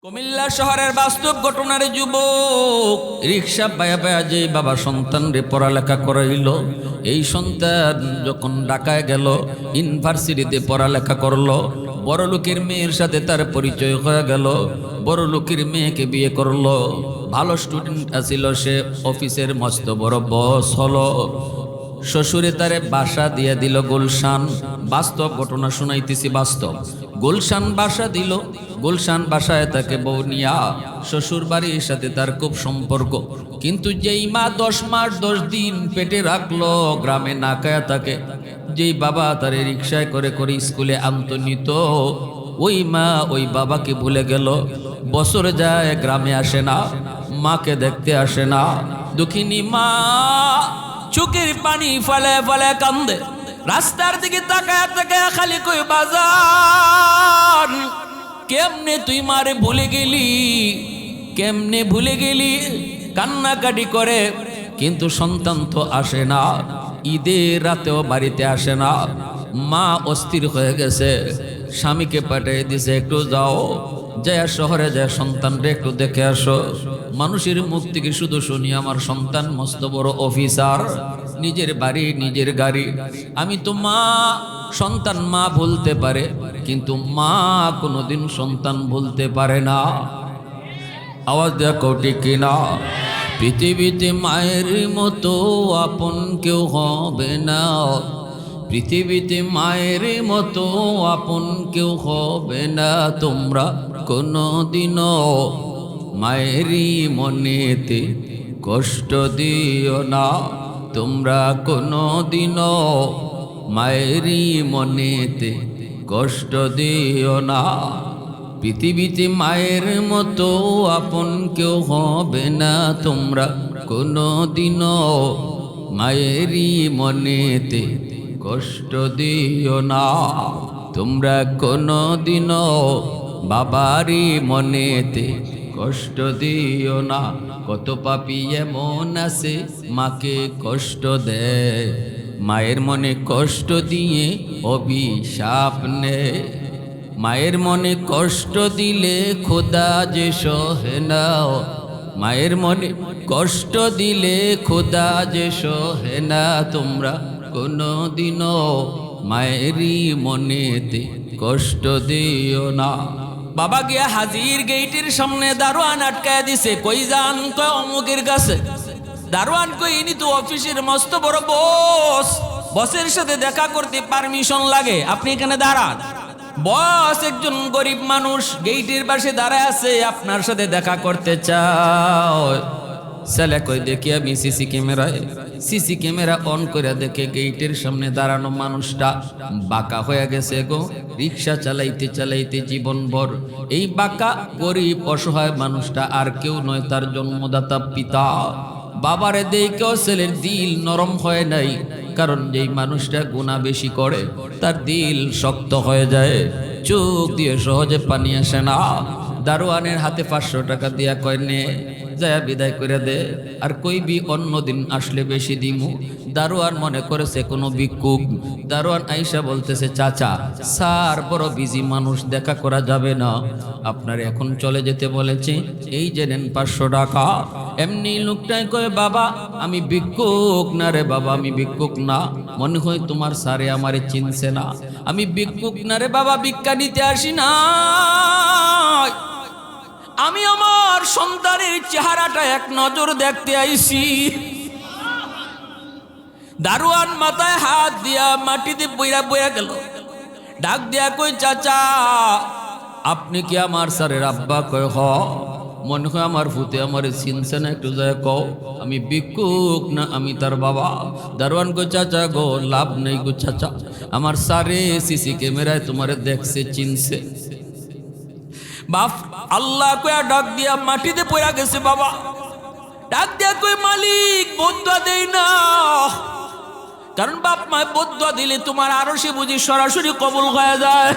কুমিল্লা শহরের বাস্তব ঘটনার যুবক রিক্সা পায়া পায়া যে বাবা সন্তান রে পড়ালেখা করাইল, এই সন্তান যখন ঢাকায় গেল ইউনিভার্সিটিতে পড়ালেখা করলো, বড় লোকের মেয়ের সাথে তার পরিচয় হয়ে গেল, বড় লোকের মেয়েকে বিয়ে করলো। ভালো স্টুডেন্ট আছিল, সে অফিসের মস্ত বড় বস হলো। শ্বশুরে তারে বাসা দিয়ে দিল গুলশান। বাস্তব ঘটনা শুনাইতেছি, বাস্তব। গুলশান বাসা দিল, গুলশান বাসায় তাকে বউ নিয়া শ্বশুর বাড়ির সাথে তার খুব সম্পর্ক। কিন্তু যেই মা 10 মাস 10 দিন পেটে রাখলো, গ্রামে না খায়া থাকে, যেই বাবা তারে রিক্সায় করে করে স্কুলে আনতো নিত, ওই মা ওই বাবাকে ভুলে গেল। বছর যায়, গ্রামে আসে না, মাকে দেখতে আসে না। দুঃখিনী মা চোখের পানি ফলে ফলে কান্দে, রাস্তার দিকে তাকায় তাকায় খালি কই বাজান, কেমনে তুই মারে ভুলে গেলি, কেমনে ভুলে গেলি, কান্নাকাটি করে। কিন্তু সন্তান তো আসে না, ঈদের রাতেও বাড়িতে আসে না। মা অস্থির হয়ে গেছে, স্বামীকে পাঠিয়ে দিছে, একটু যাও, যায় শহরে যায় সন্তানরে একটু দেখে আসো। মানুষের মুখ থেকে শুধু শুনি আমার সন্তান মস্ত বড় অফিসার, নিজের বাড়ি নিজের গাড়ি। আমি তো মা, সন্তান মা ভুলতে পারে, কিন্তু মা কোনোদিন সন্তান ভুলতে পারে না। আওয়াজ দেয়া কোটি কিনা? পৃথিবীতে মায়ের মতো আপন কেউ হবে না, পৃথিবীতে মায়ের মতো আপন কেউ হবে না। তোমরা কোনোদিনও মায়েরই মনেতে কষ্ট দিও না, তোমরা কোনোদিনও মায়েরই মনেতে কষ্ট দিও না। পৃথিবীতে মায়ের মতো আপন কেউ হবে না, তোমরা কোনোদিনও মায়েরই মনেতে কষ্ট দিও না, তোমরা কোনোদিনও বাবারই মনেতে কষ্ট দিও না। কত পাপী এমন আছে মাকে কষ্ট দেয়, মায়ের মনে কষ্ট দিয়ে অভিশাপ নেয়। মায়ের মনে কষ্ট দিলে খোদা যে সহে না, মায়ের মনে কষ্ট দিলে খোদা যে সহে না। তোমরা কোনোদিনও মায়েরই মনেতে কষ্ট দিও না। বাবা গিয়া হাজির গেইটের সামনে দারোয়ান আটকায় দিছে, কই যান? কয় অমুকের কাছে। দারোয়ান কই ইনি তো অফিসের মস্ত বড় বস, বসের সাথে দেখা করতে পারমিশন লাগে, আপনি এখানে দাঁড়ান। বস একজন গরিব মানুষ গেইটের পাশে দাঁড়ায় আছে, আপনার সাথে দেখা করতে চাও। ছেলে কই দেখি আমি সিসি ক্যামেরা অন করে দেখে গেইটের সামনে দাঁড়ানো মানুষটা বাঁকা হয়ে গেছে গো। রিক্সা চালাইতে চালাইতে জীবনভর এই বাঁকা গরিব অসহায় মানুষটা আর কেউ নয়, তার জন্মদাতা পিতা। বাবারে দেখেও ছেলের দিল নরম হয় নাই, কারণ যেই মানুষটা গুনাহ বেশি করে তার দিল শক্ত হয়ে যায়, চোখ দিয়ে সহজে পানি আসে না। দারোয়ানের হাতে 500 টাকা দিয়া কয় নে, যায় বিদায় করে দে, আর কইবি অন্যদিন আসলে বেশি দিমু। দারোয়ান মনে করেছে কোনো ভিক্ষুক। দারোয়ান আইসা বলতেছে, চাচা স্যার বড় বিজি মানুষ, দেখা করা যাবে না, আপনার এখন চলে যেতে বলেছে, এই যে নেন 500 টাকা। এমনি লোকটাই কয়, বাবা আমি ভিক্ষুক না রে বাবা, আমি ভিক্ষুক না, মনে হয় তোমার স্যারে আমারে চিনছে না। আমি ভিক্ষুক না রে বাবা, ভিক্ষা দিতে আসি না, আমি আমার সন্তানের চেহারাটা এক নজর দেখতে আইছি। দারোয়ান মাথায় হাত দিয়া মাটিতে বইরা বইয়া গেল, ডাক দিয়া কই, চাচা আপনি কি আমার স্যারের আব্বা? কয় হ। মনে হয় আমার ভূতে আমারে চিনছে না, একটু যায় কও আমি ভিক্ষুক না আমি তার বাবা। দারোয়ান কই, চাচা গো লাভ নেই গো চাচা, আমার স্যারে সিসি ক্যামেরায় তোমারে দেখছে, চিনছে। বাপ আল্লাহ কয়া ডাক দিয়া মাটিতে পড়া গেছে। বাবা ডাক দিয়া কই, মালিক বদুয়া দেই না, কারণ বাপ মা বদুয়া দিলে তোমার আরো সে বুঝি সরাসরি কবুল হয়ে যায়।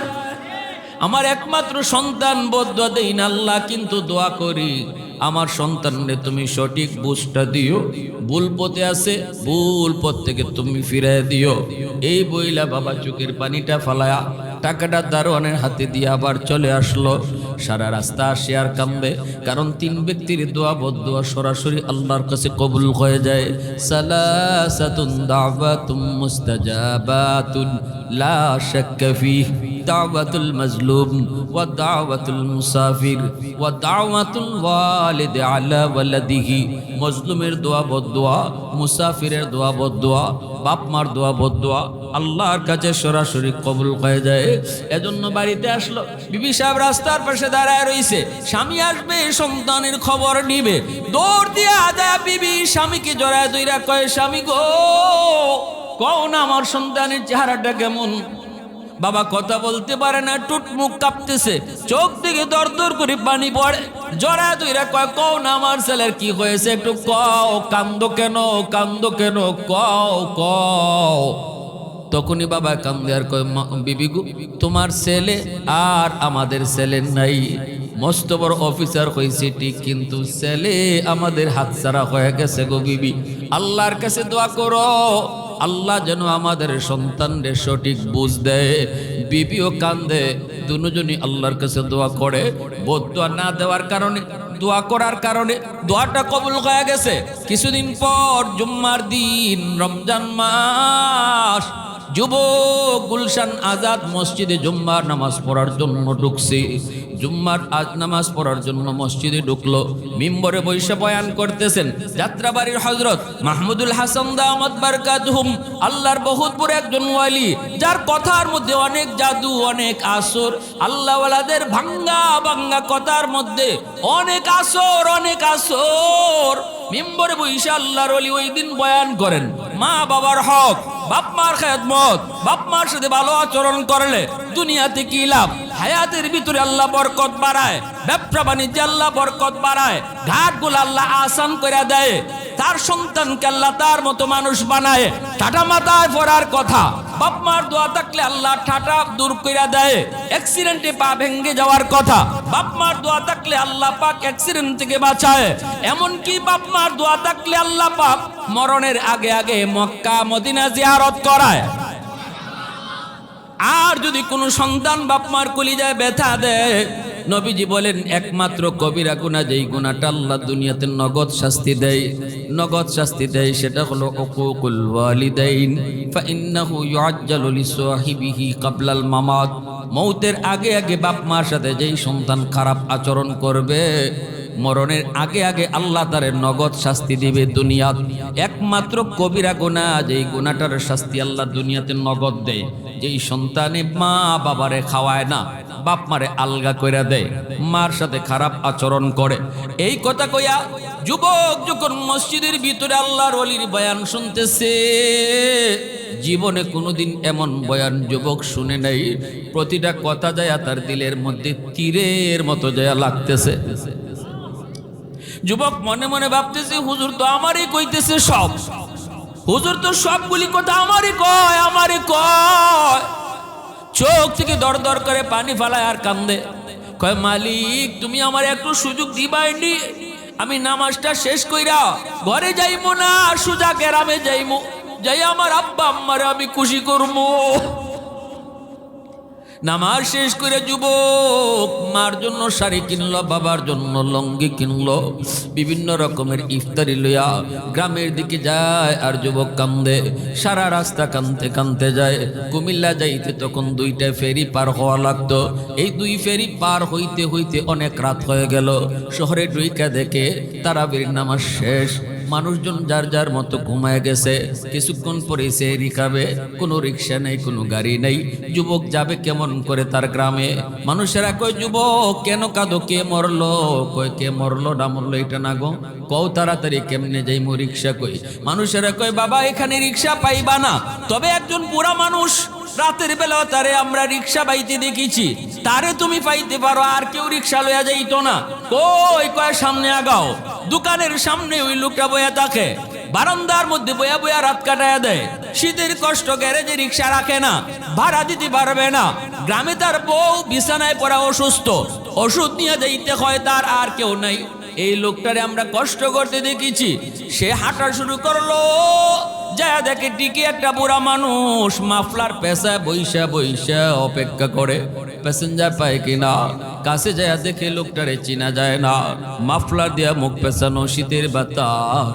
আমার একমাত্র সন্তান বদুয়া দেই না আল্লাহ, কিন্তু দোয়া করি আমার সন্তানরে তুমি সঠিক বুঝটা দিও, ভুল পথে আছে ভুল পথ থেকে তুমি ফিরাই দিও। এই বইলা বাবা চোখের পানিটা ফালায়া টাকাটা দারোয়ানের হাতে দিয়ে আবার চলে আসলো। সারা রাস্তা আসে আর কান্দে, কারণ তিন ব্যক্তির দোয়া বদদোয়া সরাসরি আল্লাহর কাছে কবুল হয়ে যায়। সালাসাতুন দাওয়াতুম মুস্তাজাবাতুন লা শাক্কা ফিহ, দাওয়াতুল মাজলুম ওয়া দাওয়াতুল মুসাফির ওয়া দাওয়াতুল ওয়ালিদ আলা ওয়ালাদিহি। মজলুমের দোয়া বদদোয়া, মুসাফিরের দোয়া বদদোয়া, বাপ মার দোয়া বদদোয়া আল্লাহর কাছে সরাসরি কবুল হয়ে যায়। এজন্য বাড়িতে আসলো, বিবি সাহেব রাস্তার পাশে দাঁড়ায় রইছে, স্বামী আসবে সন্তানের খবর নিবে, দৌড় দিয়ে আদায় বিবি স্বামীকে জড়ায় দইরা কয়, স্বামী গো কও না আমার সন্তানের চেহারাটা কেমন। বাবা কথা বলতে পারে না, টুট মুখ কাঁপতেছে, চোখ থেকে দর দর করে পানি পড়ে, জড়ায় দইরা কয়, কও না আমার ছেলের কি হয়েছে, একটু কও, কান্দো কেন, কান্দো কেন, কও কও। তখনই বাবা কান্দে আর কয়, বিবি গো তোমার ছেলে আর আমাদের ছেলে নাই, মস্ত বড় অফিসার হয়েছে ঠিক, কিন্তু ছেলে আমাদের হাতছাড়া হয়ে গেছে গো বিবি, আল্লাহর কাছে দোয়া করো, আল্লাহ যেন আমাদের সন্তানদের সঠিক বুঝ দেয়। বিবিও কান্দে, দুজনই আল্লাহর কাছে দোয়া করে। বদদোয়া না দেওয়ার কারণে, দোয়া করার কারণে দোয়াটা কবুল হয়ে গেছে। কিছুদিন পর জুম্মার দিন, রমজান মাস, যুবক গুলশান আজাদ মসজিদে জুম্মার নামাজ পড়ার জন্য ঢুকছে। জুম্মার নামাজ পড়ার জন্য মসজিদে ঢুকলো, মিম্বরে বৈশা বয়ান করতেছেন যাত্রাবাড়ির হযরত মাহমুদুল হাসান দামাত বারকাতুহুম, আল্লাহর বহুত বড় একজন ওয়ালি, যার কথার মধ্যে অনেক জাদু, অনেক আসর, আল্লাহওয়ালাদের ভাঙ্গা ভাঙ্গা কথার মধ্যে অনেক আসর, অনেক আসর। মিম্বরে বৈশা আল্লাহর ওলি ওই দিন বয়ান করেন, মা বাবার হক, বাপ মার খেদমত, বাপ মার সাথে ভালো আচরণ করলে দুনিয়াতে কি লাভ, হায়াতের ভিতরে আল্লাহ বরকত বাড়ায়, ব্যবসা বাণিজ্যে আল্লাহ বরকত বাড়ায়, ঘাটগুলো আল্লাহ আসান করে দেয়, তার সন্তানকে আল্লাহ তার মতো মানুষ বানায়। ঠাটা মাথায় পড়ার কথা, বাপ মার দোয়া থাকলে আল্লাহ ঠাটা দূর করে দেয়। অ্যাক্সিডেন্টে পা ভেঙে যাওয়ার কথা, বাপ মার দোয়া থাকলে আল্লাহ পাক অ্যাক্সিডেন্ট থেকে বাঁচায়। এমনকি বাপ মার দোয়া থাকলে আল্লাহ পাক মরণের আগে আগে মক্কা মদিনা জিয়ারত করায়। আর যদি কোনো সন্তান বাপ মার কলিজায় ব্যথা দেয়, নবীজি বলেন একমাত্র কবিরা গুনাহ, যেই গুনাহটা আল্লাহ দুনিয়াতে নগদ শাস্তি দেয়, নগদ শাস্তি দেয়, সেটা হলো উকুকুল ওয়ালিদাইন, ফাইন্নাহু ইউআজ্জালু লিসাহিবিহি ক্বাবলাল মামাত। মৌতের আগে আগে বাপ মার সাথে যেই সন্তান খারাপ আচরণ করবে, মরণের আগে আগে আল্লাহ তারে নগদ শাস্তি দিবে দুনিয়াত। একমাত্র কবিরা গুনাহ, যেই গুনাহটার শাস্তি আল্লাহ দুনিয়াতে নগদ দেয়, যেই সন্তানে মা বাবারে খাওয়ায় না, বাপ মারে আলগা কইরা দেয়, মার সাথে খারাপ আচরণ করে। এই কথা কইয়া যুবক যখন মসজিদের ভিতরে আল্লাহর ওলির বয়ান শুনতেছে, জীবনে কোনোদিন এমন বয়ান যুবক শুনে নাই। প্রতিটা কথা যায় তার দিলের মধ্যে তীরের মতো যায় লাগতেছে। যুবক মনে মনে ভাবতেছে, হুজুর তো আমারই কইতেছে সব, হুজুর তো সবগুলি কথা আমারই কয়, আমারই কয়। চোখ থেকে দর দর করে পানি ফালায় আর কান্দে, কয় মালিক তুমি আমার একটু সুযোগ দিবাইনি, আমি নামাজটা শেষ কইরা ঘরে যাইমু না, সুজা গ্রামে যাইমু, যাই আমার আব্বা আম্মারে আমি খুশি করবো। নামাজ শেষ করে যুবক মার জন্য শাড়ি কিনলো, বাবার জন্য লঙ্গি কিনলো, বিভিন্ন রকমের ইফতারি লইয়া গ্রামের দিকে যায়। আর যুবক কান্দে, সারা রাস্তা কান্দতে কান্দতে যায়। কুমিল্লা যাইতে তখন 2টা ফেরি পার হওয়া লাগতো। এই 2 ফেরি পার হইতে হইতে অনেক রাত হয়ে গেল। শহরে ঢুইকা দেখে তারাবির নামাজ শেষ, মানুষজন যার যার মতো ঘুমায় গেছে। কিছুক্ষণ পরে সে রিখাবে, কোনো রিক্সা নেই, কোনো গাড়ি নেই। যুবক যাবে কেমন করে তার গ্রামে? মানুষেরা কয়, যুবক কেন কাঁদো, কে মরলো? কয় কে মরলো না মরলো এটা না গো, কও তাড়াতাড়ি কেমনে যাইমু, রিক্সা কই? মানুষেরা কয়, বাবা এখানে রিক্সা পাইবা না, তবে একজন বুড়া মানুষ, রাতের বেলা তারে আমরা রিক্সা পাইতে দেখেছি, তারে তুমি পাইতে পারো, আর কেউ রিক্সা লইয়া যাইতো না। কই? কয় সামনে আগাও। দোকানের সামনে ওই লোকটা বয়া থাকে, বারান্দার মধ্যে বয়া বয়া রাত কাটায়া দেয়। শীতের কষ্ট, গ্যারেজে রিক্সা রাখে না, ভাড়া দিতে পারবে না। গ্রামে তার বউ বিছানায় পড়া অসুস্থ, ওষুধ নিয়ে যাইতে হয় তার, আর কেউ নাই। এই লোকটারে আমরা কষ্ট করতে দেখেছি। সে হাঁটা শুরু করলো, যা দেখে টিকে একটা বুড়া মানুষ মাফলার পেশায় বইসা বইসা অপেক্ষা করে। প্যাসেঞ্জার পায় কিনা। কাছে যায় দেখে লোকটারে চিনা যায় না, মাফলার দিয়া মুখ পেছানো, শীতের বাতাস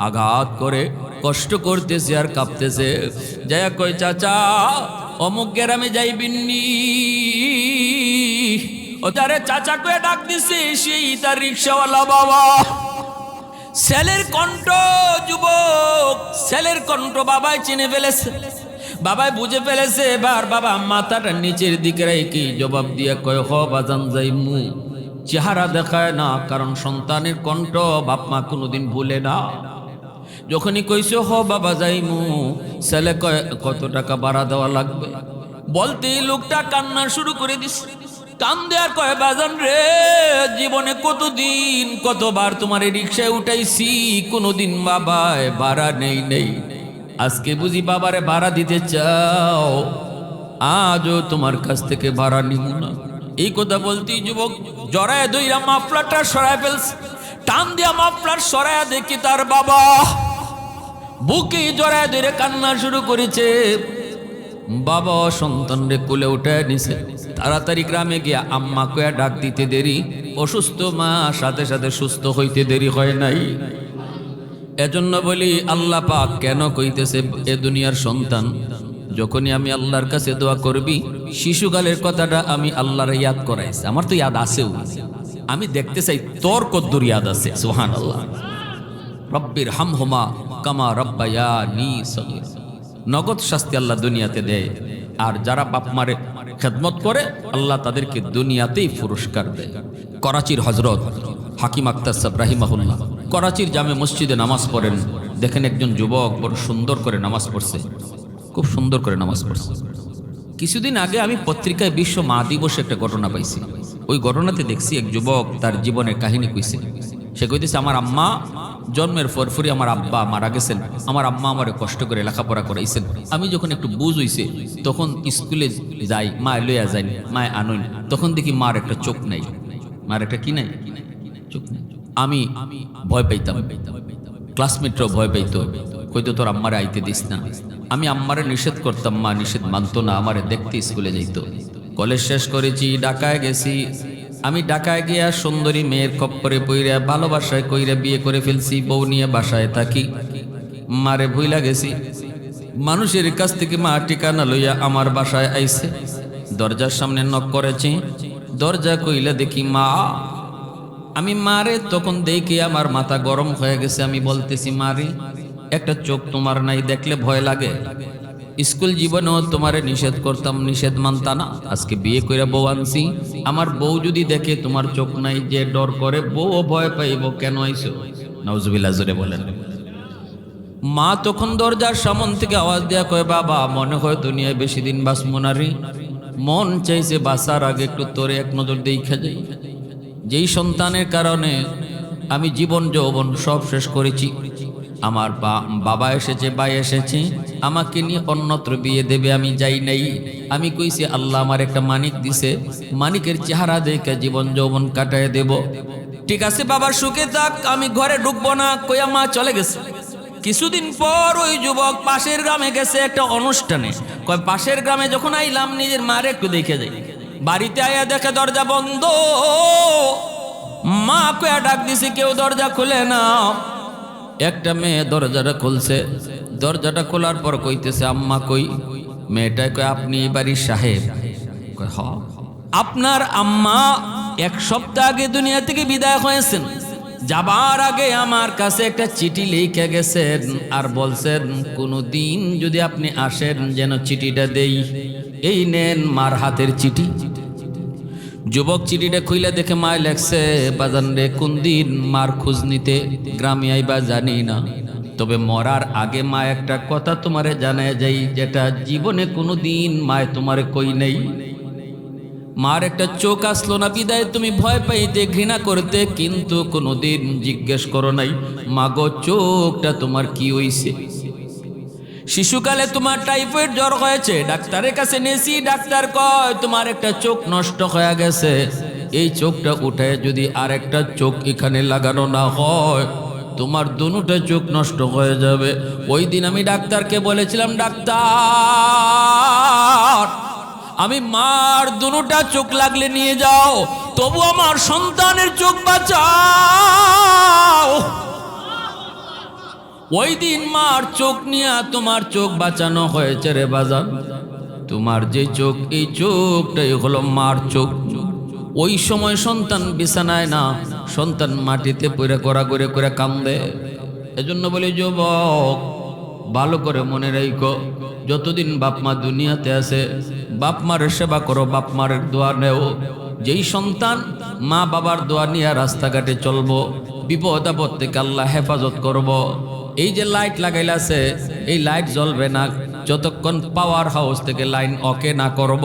আঘাত করে কষ্ট করতেছে আর কাঁপতেছে। যায় কই চাচা অমুক গ্রামে যাইবিননি। ও তারে চাচা কয়ে ডাক দিছে, সেই তার রিক্সাওয়ালা বাবা। ছেলের কণ্ঠ, যুবক ছেলের কণ্ঠ বাবাই চিনে ফেলেছে, বাবাই বুঝে ফেলেছে। এবার বাবা মাথাটা নিচের দিকে রেখে জবাব দিয়ে কয়, হ বাজান যাইমু। চেহারা দেখায় না, কারণ সন্তানের কণ্ঠ বাপ মা কোনোদিন ভুলে না। যখনই কইছে হ বাবা যাইমু, ছেলে কয় কত টাকা ভাড়া দেওয়া লাগবে। বলতেই লোকটা কান্না শুরু করে দিছে। কান দেয়ার কয়, বাজান রে, জীবনে কতদিন কতবার তোমার রিক্সায় উঠাইছি, কোনোদিন বাবায় ভাড়া নেই। আজকে বুঝি বাবারে ভাড়া দিতে চাও, আজও তোমার কাছ থেকে ভাড়া নিব না। এই কথা বলতেই যুবক জড়ায় দইরা মাফলারটা সরায় ফেলছে। টান দিয়া মাফলার সরায়া দেখি তার বাবা বুকে জড়ায় ধরে কান্না শুরু করেছে। বাবা সন্তানরে কোলে উঠে নিছে। তাড়াতাড়ি গ্রামে গিয়া আম্মা কয়া ডাক দিতে দেরি, অসুস্থ মা সাথে সাথে সুস্থ হইতে দেরি হয় নাই। এজন্য বলি আল্লাহ পাক কেন কইতেছে, এ দুনিয়ার সন্তান যখনই আমি আল্লাহর কাছে দোয়া করবি, শিশুকালের কথাটা আমি আল্লাহর ইয়াদ করাইছি। আমার তো ইয়াদ আছেও, আমি দেখতে চাই তোর কদ্দুর ইয়াদ আছে। সুবহানাল্লাহ। রব্বির হামহুমা কামা রব্বায়ানি সগীরা। নগদ শাস্তি আল্লাহ দুনিয়াতে দেয়, আর যারা বাপ মারে খেদমত করে আল্লাহ তাদেরকে দুনিয়াতেই পুরস্কার দেয়। করাচির হজরত হাকিম আক্তার সাহেব রাহিমাহুল্লাহ করাচির জামে মসজিদে নামাজ পড়েন। দেখেন একজন যুবক বড় সুন্দর করে নামাজ পড়ছে, খুব সুন্দর করে নামাজ পড়ছে। কিছুদিন আগে আমি পত্রিকায় বিশ্ব মা দিবসে একটা ঘটনা পাইছি। ওই ঘটনাতে দেখছি এক যুবক তার জীবনের কাহিনী কইছে। সে কইতেছে, আমার আম্মা জন্মের পরপরই আমার আব্বা মারা গেছেন। আমার আম্মা আমারে কষ্ট করে লেখাপড়া করাইছেন। আমি যখন একটু বুঝ হইছে তখন স্কুলে যাই, মা লইয়া যাই, মায় আনুন, তখন দেখি মার একটা চোখ নাই। মার একটা কি নাই? চোখ নাই। আমি ভয় পাইতাম, ক্লাসমেটরাও ভয় পাইতো, কইতো তোর আম্মারে আইতে দিস না। আমি আম্মারে নিষেধ করতাম, মা নিষেধ মানতো না, আমারে দেখতে স্কুলে যাইতো। কলেজ শেষ করেছি, ঢাকায় গেছি। আমি ঢাকায় গিয়া সুন্দরী মেয়ের খপ্পরে পইরা ভালোবাসায় কইরা বিয়ে করে ফেলছি। বউ নিয়ে বাসায় থাকি, মারে ভুইলা গেছি। মানুষের কাছ থেকে মা ঠিকানা লইয়া আমার বাসায় আইছে। দরজার সামনে নক করেছি, দরজা কইলা দেখি মা। আমি মারে তখন দেখে আমার মাথা গরম হয়ে গেছে। আমি বলতেছি, মারে একটা চোখ তোমার নাই, দেখলে ভয় লাগে। স্কুল জীবনেও তোমারে নিষেধ করতাম, নিষেধ মানতা না। আজকে বিয়ে কইরা বউ আনছি, আমার বউ যদি দেখে তোমার চোখ নাই, যে ডর করে বউও ভয় পাইব, কেন আইছো? নাউজুবিল্লাহ জোরে বলেন। মা তখন দরজার সামন থেকে আওয়াজ দেয়া কয়, বাবা মনে হয় দুনিয়ায় বেশি দিন বাঁচবো না রে, মন চাইছে বাঁচার আগে একটু তোরে এক নজর দেখা যাই। যেই সন্তানের কারণে আমি জীবন যৌবন সব শেষ করেছি। আমার বাবা এসেছে, ভাই এসেছে, আমাকে নিয়ে অন্যত্র বিয়ে দেবে, আমি যাই নাই। আমি কইছি আল্লাহ আমার একটা মানিক দিছে, মানিকের চেহারা দেখে জীবন যৌবন কাটায় দেব। ঠিক আছে বাবা, সুখে থাক, আমি ঘরে ঢুকবো না কইয়া মা চলে গেছে। কিছুদিন পর ওই যুবক পাশের গ্রামে গেছে একটা অনুষ্ঠানে। কয় পাশের গ্রামে যখন আইলাম নিজের মারে একটু দেখে যাই। বাড়িতে আয়া দেখে দরজা বন্ধ। মা কয়া ডাক দিছে, কেউ দরজা খুলে না। একটা মেয়ে দরজাটা খুলছে। দরজাটা খোলার পর কইতেছে, আম্মা কই? মেয়েটা কয়, আপনি এই বাড়ির সাহেব? কয়, হ। আপনার আম্মা এক সপ্তাহ আগে দুনিয়া থেকে বিদায় হয়েছেন। যাবার আগে আমার কাছে একটা চিঠি লিখে গেছেন আর বলছেন কোনদিন যদি আপনি আসেন যেন চিঠিটা দেই। এই নেন মার হাতের চিঠি। যুবক চিঠিটা খুইলা দেখে মায় লেখছে, বাজান রে, কোন দিন মার খোঁজ নিতে গ্রামে আইবা জানি না, তবে মরার আগে মা একটা কথা তোমারে জানায় যাই, যেটা জীবনে কোনো দিন মায় তোমারে কই নেই। মার একটা চোখ আসলো না বিদায় তুমি ভয় পাইতে, ঘৃণা করতে, কিন্তু কোনোদিন জিজ্ঞেস করো নাই মা গো চোখটা তোমার কি হইছে। শিশুকালে তোমার টাইফয়েড জ্বর হয়েছে, ডাক্তারের কাছে নেছি, ডাক্তার কয় তোমার একটা চোখ নষ্ট হয়ে গেছে, এই চোখটা উঠে যদি আর একটা চোখ এখানে লাগানো না হয় তোমার দুটো চোখ নষ্ট হয়ে যাবে। ওই দিন আমি ডাক্তারকে বলেছিলাম, ডাক্তার আমি মার দুটা চোখ লাগলে নিয়ে যাও, তবু আমার সন্তানের চোখ বাঁচাও। ওই দিন মার চোখ নিয়ে তোমার চোখ বাঁচানো হয়েছে রে বাজান। তোমার যে চোখ, এই চোখটাই হলো মার চোখ। ওই সময় সন্তান বিছানায় না, সন্তান মাটিতে পড়ে গড়াগড়ি করে কান্দে। এজন্য বলি যুবক, ভালো করে মনে রাখো, যতদিন বাপ মা দুনিয়াতে আছে বাপ মার সেবা করো, বাপ মার দোয়া নেও। যেই সন্তান মা বাবার দোয়া নিয়ে রাস্তাঘাটে চলবো, বিপদ আপদ থেকে আল্লাহ হেফাজত করব। এই যে লাইট লাগাইলাছে, এই লাইট জ্বলবে না যতক্ষণ পাওয়ার হাউস থেকে লাইন ওকে না করব।